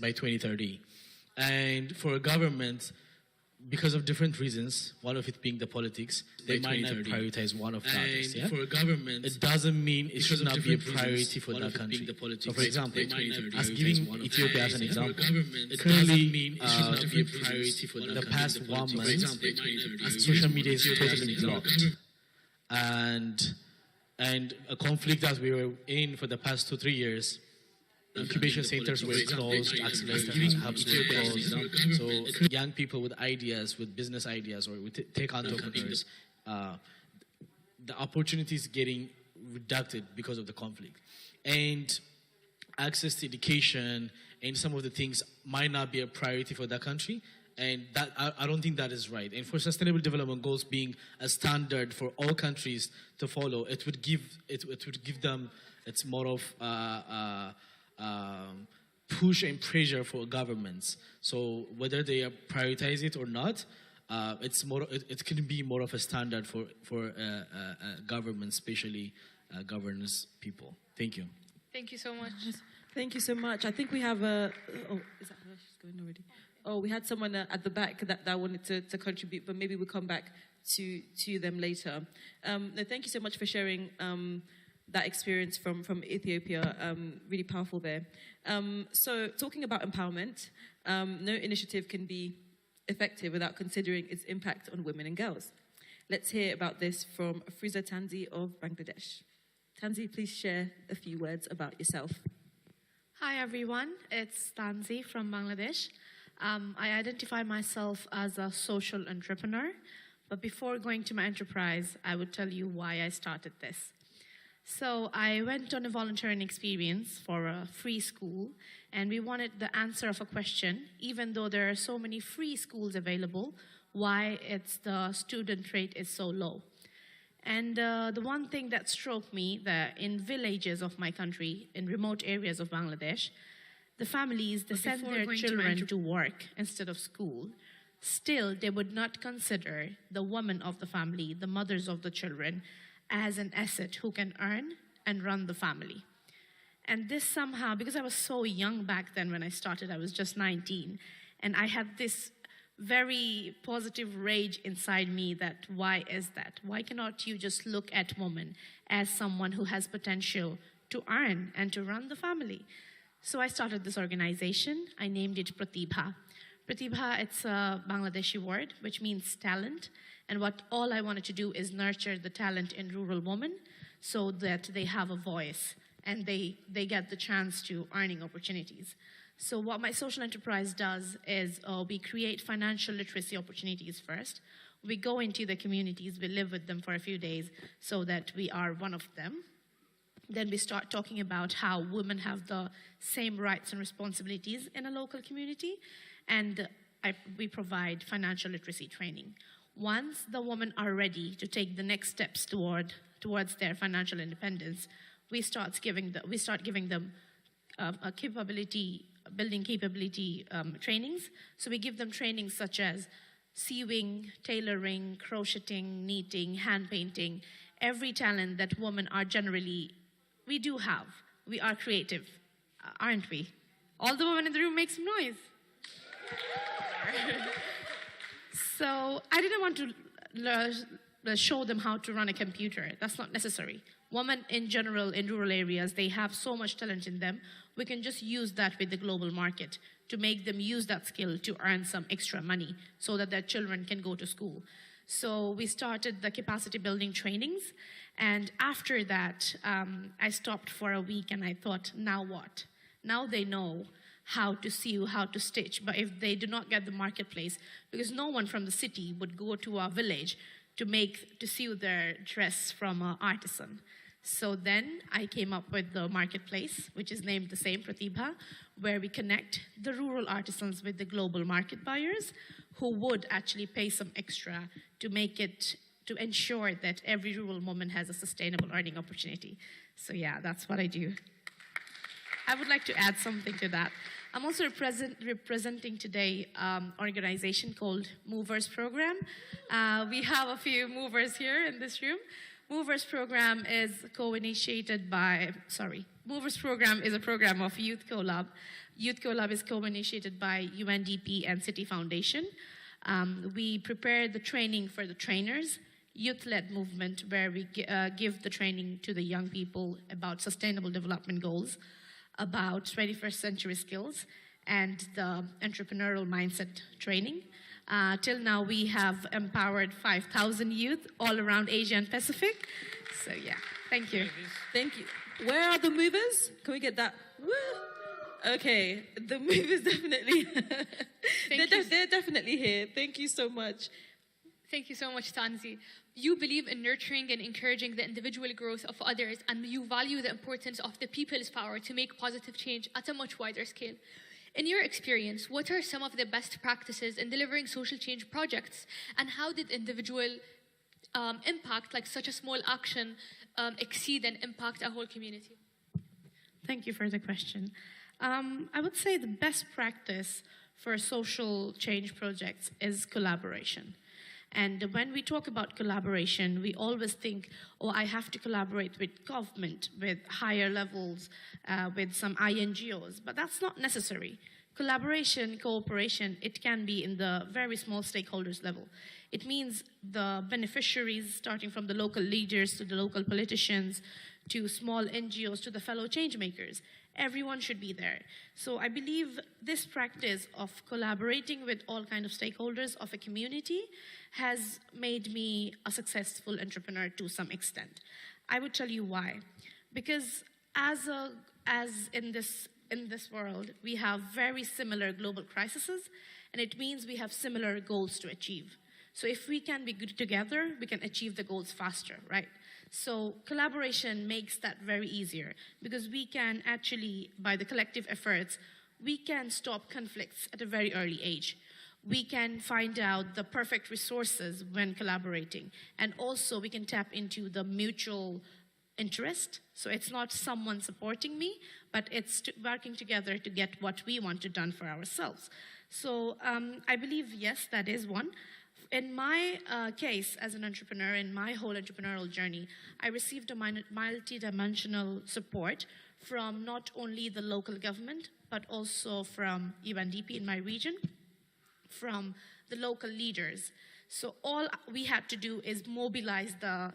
by 2030. And for a government, because of different reasons, one of it being the politics, they might not prioritize one of the others. Yeah? For a government, it doesn't mean it should not be a priority for that country. So, for example, as giving Ethiopia as an example, currently, the past 1 month, social media is totally blocked. And a conflict that we were in for the past 2-3 years, incubation centers were closed, accelerators hubs were closed. So young people with ideas, with business ideas, or with tech entrepreneurs, the opportunities getting reduced because of the conflict. And access to education and some of the things might not be a priority for that country. And that I don't think that is right. And for Sustainable Development Goals being a standard for all countries to follow, it would give them, it's more of push and pressure for governments. So whether they prioritize it or not, it can be more of a standard for governments, especially governance people. Thank you. Thank you so much. Thank you so much. I think we have a. Oh, is that her? She's going already. Oh, we had someone at the back that wanted to contribute, but maybe we'll come back to them later. No, thank you so much for sharing that experience from Ethiopia. Really powerful there. So talking about empowerment, no initiative can be effective without considering its impact on women and girls. Let's hear about this from Friza Tanzi of Bangladesh. Tanzi, please share a few words about yourself. Hi everyone, it's Tanzi from Bangladesh. I identify myself as a social entrepreneur, but before going to my enterprise, I would tell you why I started this. So I went on a volunteering experience for a free school, and we wanted the answer of a question, even though there are so many free schools available, why the student rate is so low. And the one thing that struck me, that in villages of my country, in remote areas of Bangladesh, the families, they send their children to work instead of school. Still, they would not consider the women of the family, the mothers of the children, as an asset who can earn and run the family. And this somehow, because I was so young back then when I started, I was just 19, and I had this very positive rage inside me that why is that? Why cannot you just look at women as someone who has potential to earn and to run the family? So I started this organization. I named it Pratibha. Pratibha, it's a Bangladeshi word, which means talent. And all I wanted to do is nurture the talent in rural women so that they have a voice and they get the chance to earning opportunities. So what my social enterprise does is we create financial literacy opportunities first. We go into the communities, we live with them for a few days so that we are one of them. Then we start talking about how women have the same rights and responsibilities in a local community, and we provide financial literacy training. Once the women are ready to take the next steps towards their financial independence, we start giving them building capability trainings. So we give them trainings such as sewing, tailoring, crocheting, knitting, hand painting, every talent that women are generally. We do have. We are creative, aren't we? All the women in the room make some noise. So I didn't want to show them how to run a computer. That's not necessary. Women in general in rural areas, they have so much talent in them. We can just use that with the global market to make them use that skill to earn some extra money so that their children can go to school. So we started the capacity building trainings. And after that, I stopped for a week and I thought, now what? Now they know how to sew, how to stitch. But if they do not get the marketplace, because no one from the city would go to a village to sew their dress from an artisan. So then I came up with the marketplace, which is named the same, Pratibha, where we connect the rural artisans with the global market buyers who would actually pay some extra to ensure that every rural woman has a sustainable earning opportunity. So yeah, that's what I do. I would like to add something to that. I'm also representing today an organization called Movers Program. We have a few movers here in this room. Movers Program is co-initiated by, Movers program is a program of Youth Collab. Youth Collab is co-initiated by UNDP and City Foundation. We prepare the training for the trainers, youth-led movement, where we give the training to the young people about sustainable development goals, about 21st century skills, and the entrepreneurial mindset training. Till now, we have empowered 5,000 youth all around Asia and Pacific. So yeah, thank you. Thank you. Where are the movers? Can we get that? Woo! Okay, the movers definitely. They're definitely here. Thank you so much. Thank you so much, Tanzi. You believe in nurturing and encouraging the individual growth of others, and you value the importance of the people's power to make positive change at a much wider scale. In your experience, what are some of the best practices in delivering social change projects, and how did individual impact, like such a small action, exceed and impact a whole community? Thank you for the question. I would say the best practice for social change projects is collaboration. And when we talk about collaboration, we always think, oh, I have to collaborate with government, with higher levels, with some INGOs, but that's not necessary. Collaboration, cooperation, it can be in the very small stakeholders level. It means the beneficiaries, starting from the local leaders to the local politicians, to small NGOs, to the fellow change makers. Everyone should be there. So I believe this practice of collaborating with all kinds of stakeholders of a community has made me a successful entrepreneur to some extent. I would tell you why. Because as in this world, we have very similar global crises, and it means we have similar goals to achieve. So if we can be good together, we can achieve the goals faster, right? So collaboration makes that very easier, because we can actually, by the collective efforts, we can stop conflicts at a very early age. We can find out the perfect resources when collaborating. And also we can tap into the mutual interest. So it's not someone supporting me, but it's working together to get what we want to done for ourselves. So I believe, yes, that is one. In my case as an entrepreneur, in my whole entrepreneurial journey, I received a multi-dimensional support from not only the local government, but also from UNDP in my region, from the local leaders. So all we had to do is mobilize the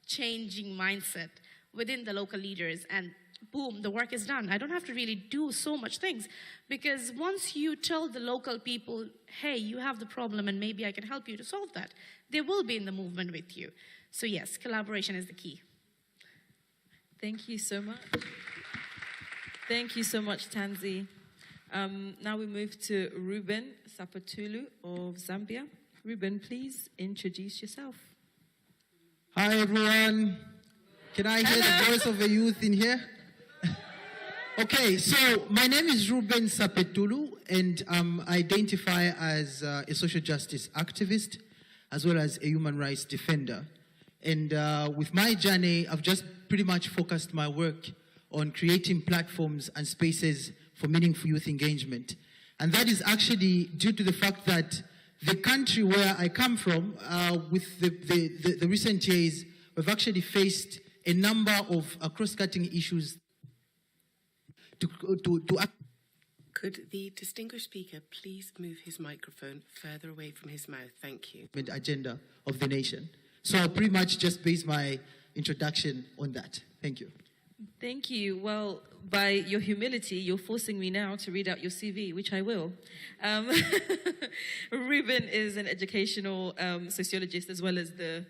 changing mindset within the local leaders, and boom, the work is done. I don't have to really do so much things, because once you tell the local people, hey, you have the problem and maybe I can help you to solve that, they will be in the movement with you. So yes, collaboration is the key. Thank you so much. Thank you so much, Tanzi. Now we move to Ruben Sapatulu of Zambia. Ruben, please introduce yourself. Hi, everyone. Can I hear the voice of a youth in here? Okay, so my name is Ruben Sapetulu, and I identify as a social justice activist, as well as a human rights defender. And with my journey, I've just pretty much focused my work on creating platforms and spaces for meaningful youth engagement. And that is actually due to the fact that the country where I come from, with the recent years, we've actually faced a number of cross-cutting issues Could the distinguished speaker please move his microphone further away from his mouth? Thank you. Agenda of the nation. So I'll pretty much just base my introduction on that. Thank you. Thank you. Well, by your humility, you're forcing me now to read out your CV, which I will. Ruben is an educational sociologist, as well as the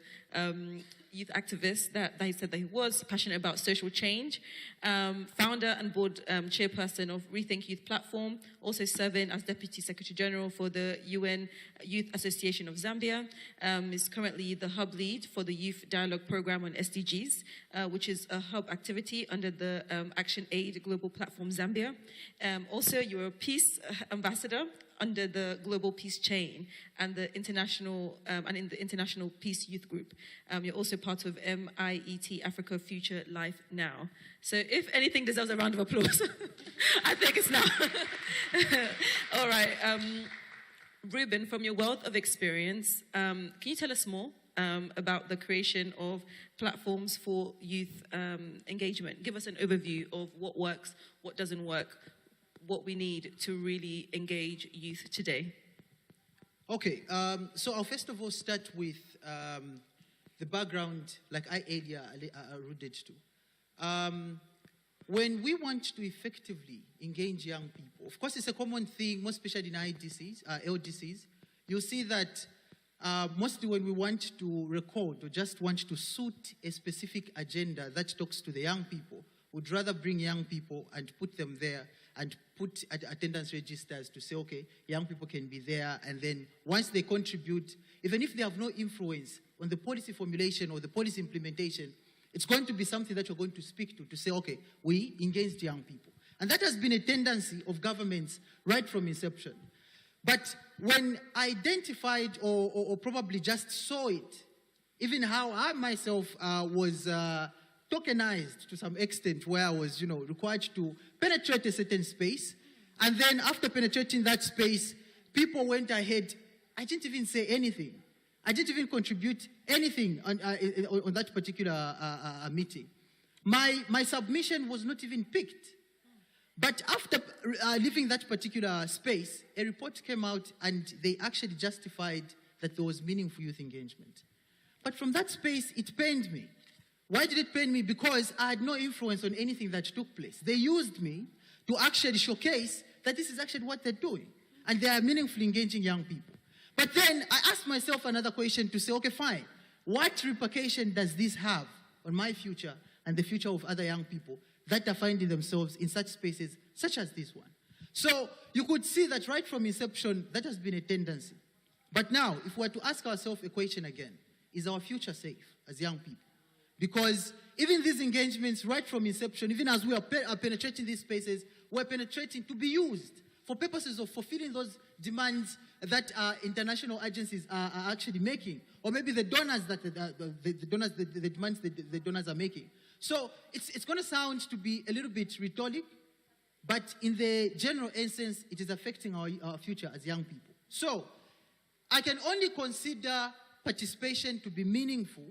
youth activist that he said that he was, passionate about social change, founder and board chairperson of Rethink Youth Platform, also serving as Deputy Secretary General for the UN Youth Association of Zambia, is currently the hub lead for the Youth Dialogue Program on SDGs, which is a hub activity under the Action Aid Global Platform Zambia. Also, you're a peace ambassador under the Global Peace Chain and the international and in the International Peace Youth Group. You're also part of MIET Africa Future Life Now. So if anything deserves a round of applause, I think it's now. All right. Ruben, from your wealth of experience, can you tell us more about the creation of platforms for youth engagement. Give us an overview of what works, what doesn't work, what we need to really engage youth today. Okay, so I'll first of all start with the background, like I earlier alluded to. When we want to effectively engage young people, of course it's a common thing, most especially in IDCs, LDCs, you'll see that mostly when we want to record or just want to suit a specific agenda that talks to the young people, we'd rather bring young people and put them there and put attendance registers to say, okay, young people can be there, and then once they contribute, even if they have no influence on the policy formulation or the policy implementation, it's going to be something that you're going to speak to say, okay, we engaged young people. And that has been a tendency of governments right from inception. But when I identified or probably just saw it, even how I myself was tokenized to some extent, where I was, required to penetrate a certain space, and then after penetrating that space, people went ahead. I didn't even say anything. I didn't even contribute anything on that particular meeting. My submission was not even picked. But after leaving that particular space, a report came out and they actually justified that there was meaningful youth engagement. But from that space, it pained me. Why did it pain me? Because I had no influence on anything that took place. They used me to actually showcase that this is actually what they're doing. And they are meaningfully engaging young people. But then I asked myself another question to say, okay, fine. What repercussion does this have on my future and the future of other young people that are finding themselves in such spaces such as this one? So you could see that right from inception, that has been a tendency. But now, if we were to ask ourselves a question again, is our future safe as young people? Because even these engagements right from inception, even as we are penetrating these spaces, we're penetrating to be used for purposes of fulfilling those demands that international agencies are actually making, or maybe the donors that the demands the donors are making. So it's going to sound to be a little bit rhetoric, but in the general essence, it is affecting our future as young people. So I can only consider participation to be meaningful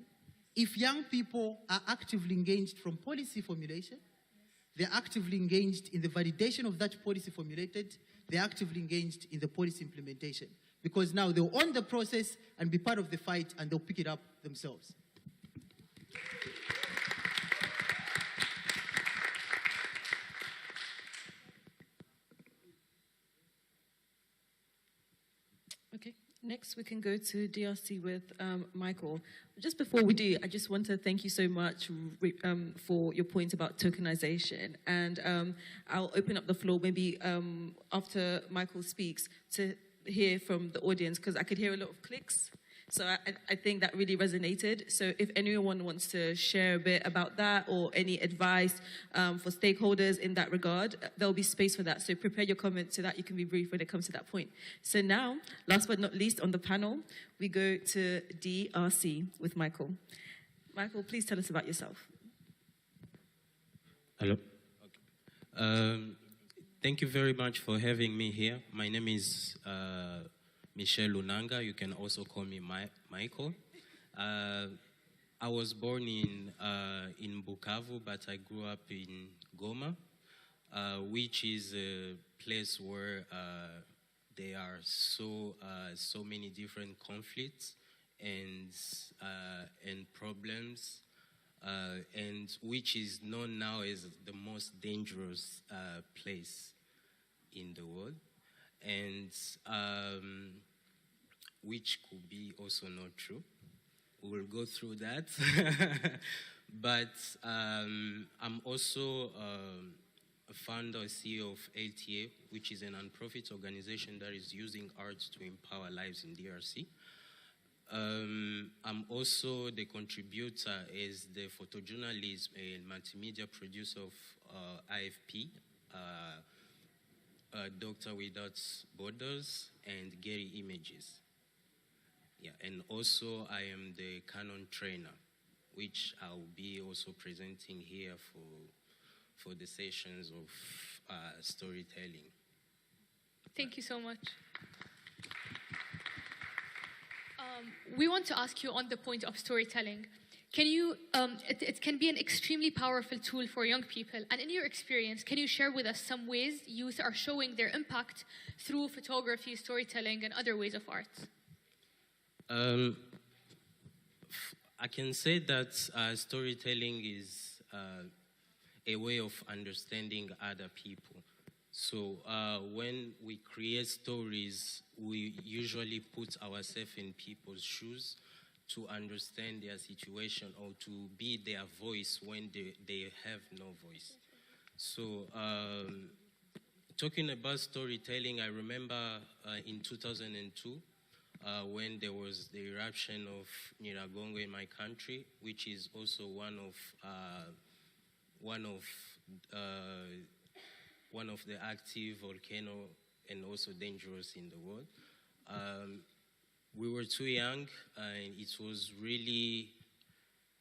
if young people are actively engaged from policy formulation, they're actively engaged in the validation of that policy formulated, they're actively engaged in the policy implementation. Because now they'll own the process and be part of the fight, and they'll pick it up themselves. Okay, next we can go to DRC with Michael. Just before we do, I just want to thank you so much for your point about tokenization. And I'll open up the floor maybe after Michael speaks to hear from the audience, because I could hear a lot of clicks. So I think that really resonated. So if anyone wants to share a bit about that or any advice for stakeholders in that regard, there'll be space for that. So prepare your comments so that you can be brief when it comes to that point. So now, last but not least on the panel, we go to DRC with Michael. Michael, please tell us about yourself. Hello. Okay. Thank you very much for having me here. My name is Michel Lunanga. You can also call me Michael. I was born in Bukavu, but I grew up in Goma, which is a place where there are so many different conflicts and problems, and which is known now as the most dangerous place in the world. And which could be also not true. We will go through that. But I'm also a founder, CEO of LTA, which is a non-profit organization that is using arts to empower lives in DRC. I'm also the contributor as the photojournalist and multimedia producer of IFP, Doctor Without Borders, and Getty Images. Yeah, and also I am the Canon trainer, which I'll be also presenting here for the sessions of storytelling. Thank you so much. We want to ask you on the point of storytelling. Can you, it can be an extremely powerful tool for young people. And in your experience, can you share with us some ways youth are showing their impact through photography, storytelling, and other ways of art? I can say that storytelling is a way of understanding other people. So when we create stories, we usually put ourselves in people's shoes to understand their situation or to be their voice when they have no voice. So talking about storytelling, I remember in 2002 when there was the eruption of Nyiragongo in my country, which is also one of the active volcano and also dangerous in the world. We were too young, and it was really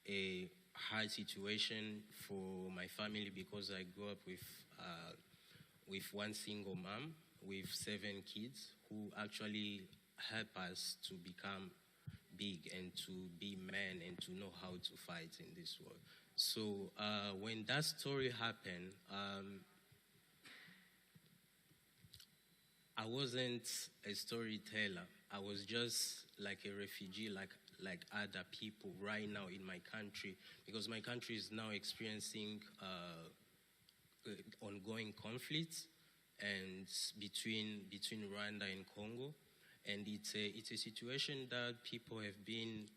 a hard situation for my family because I grew up with one single mom with 7 kids who actually helped us to become big and to be men and to know how to fight in this world. So when that story happened, I wasn't a storyteller. I was just like a refugee, like other people right now in my country, because my country is now experiencing ongoing conflicts and between Rwanda and Congo, and it's a situation that people have been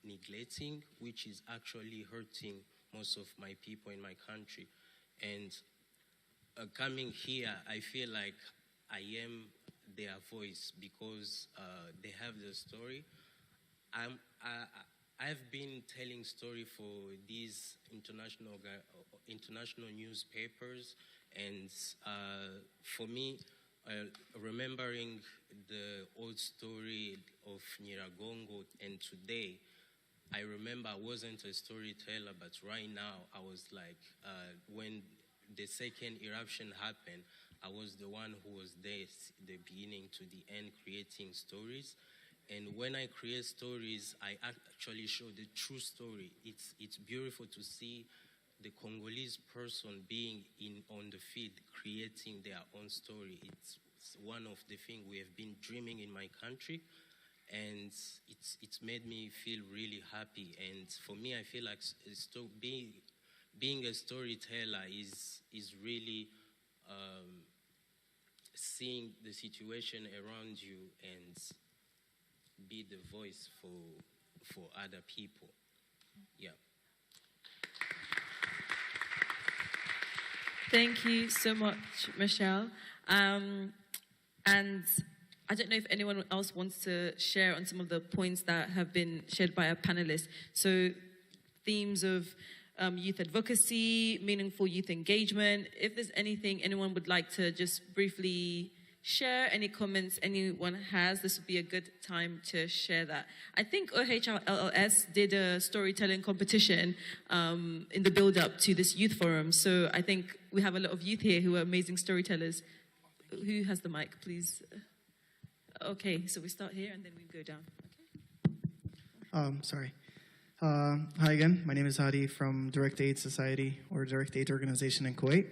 neglecting, which is actually hurting most of my people in my country. And coming here, I feel like I am their voice because they have the story. I've been telling story for these international newspapers, and for me, remembering the old story of Nyiragongo and today, I remember I wasn't a storyteller, but right now I was like, when the second eruption happened, I was the one who was there, the beginning to the end, creating stories. And when I create stories, I actually show the true story. It's beautiful to see the Congolese person being on the field, creating their own story. It's one of the things we have been dreaming in my country, and it's made me feel really happy. And for me, I feel like being a storyteller is really seeing the situation around you and be the voice for other people. Yeah. Thank you so much, Michelle. And I don't know if anyone else wants to share on some of the points that have been shared by our panelists. So themes of youth advocacy, meaningful youth engagement. If there's anything anyone would like to just briefly share, any comments anyone has, this would be a good time to share that. I think OHLLS did a storytelling competition in the build-up to this youth forum. So I think we have a lot of youth here who are amazing storytellers. Who has the mic, please? Okay, so we start here and then we go down. Okay. Sorry. Hi again, my name is Hadi from Direct Aid Society, or Direct Aid Organization in Kuwait.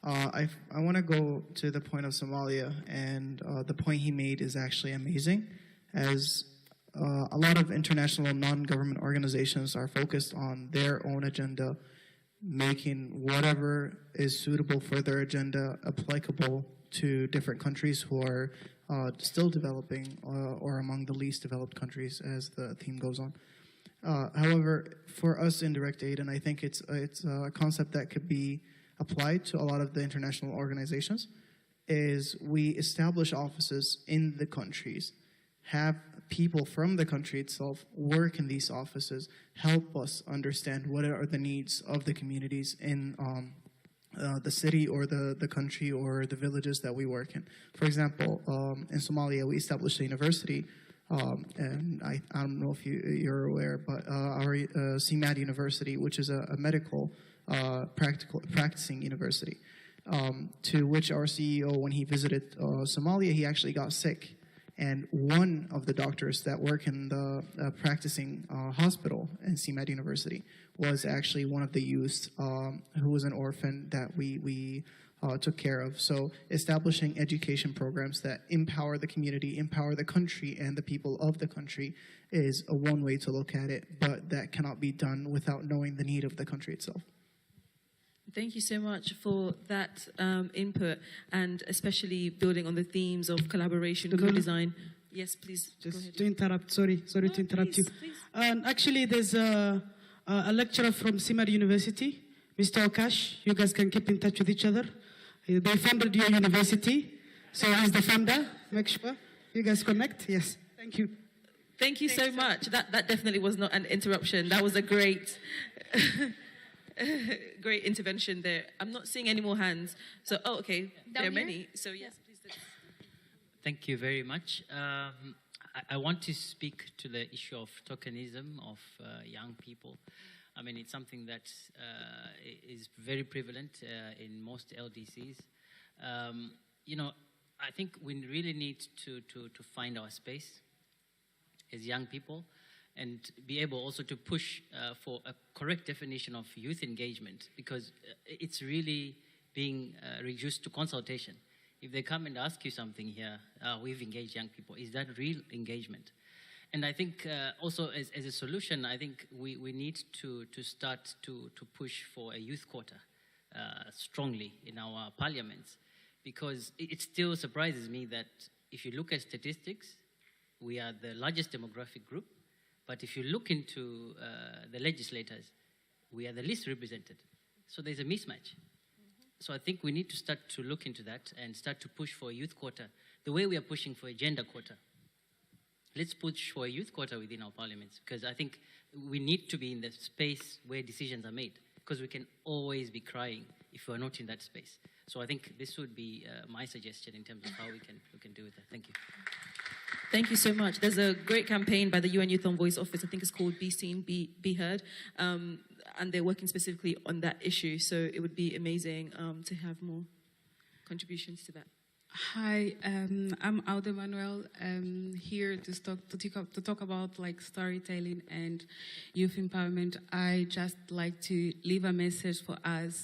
I want to go to the point of Somalia, and the point he made is actually amazing, as a lot of international non-government organizations are focused on their own agenda, making whatever is suitable for their agenda applicable to different countries who are still developing or among the least developed countries, as the theme goes on. However, for us in Direct Aid, and I think it's a concept that could be applied to a lot of the international organizations, is we establish offices in the countries, have people from the country itself work in these offices, help us understand what are the needs of the communities in the city or the country or the villages that we work in. For example, in Somalia, we established a university. And I don't know if you're aware, but our CMAD University, which is a medical practicing university, to which our CEO, when he visited Somalia, he actually got sick. And one of the doctors that work in the practicing hospital in CMAD University was actually one of the youths who was an orphan that we took care of. So establishing education programs that empower the community, empower the country and the people of the country is one way to look at it, but that cannot be done without knowing the need of the country itself. Thank you so much for that input, and especially building on the themes of collaboration, co-design. Yes, please. Just to interrupt, sorry to interrupt you. And actually, there's a lecturer from CMAD University, Mr. Okash. You guys can keep in touch with each other. They funded your university, so he's the funder. Make sure you guys connect. Yes, thank you. Thank you so much. That definitely was not an interruption. That was a great, great intervention there. I'm not seeing any more hands. So, okay, there are many. So, yes, please. Thank you very much. I want to speak to the issue of tokenism of young people. I mean, it's something that is very prevalent in most LDCs. You know, I think we really need to find our space as young people and be able also to push for a correct definition of youth engagement, because it's really being reduced to consultation. If they come and ask you something here, we've engaged young people, is that real engagement? And I think also as a solution, I think we need to start to push for a youth quota strongly in our parliaments, because it still surprises me that if you look at statistics, we are the largest demographic group, but if you look into the legislators, we are the least represented. So there's a mismatch. So I think we need to start to look into that and start to push for a youth quota, the way we are pushing for a gender quota. Let's push for a youth quota within our parliaments, because I think we need to be in the space where decisions are made, because we can always be crying if we're not in that space. So I think this would be my suggestion in terms of how we can do it. Thank you. Thank you so much. There's a great campaign by the UN Youth Envoy's Office. I think it's called Be Seen, Be Heard. And they're working specifically on that issue. So it would be amazing to have more contributions to that. Hi, I'm Aude Manuel, here to talk about like storytelling and youth empowerment. I just like to leave a message for us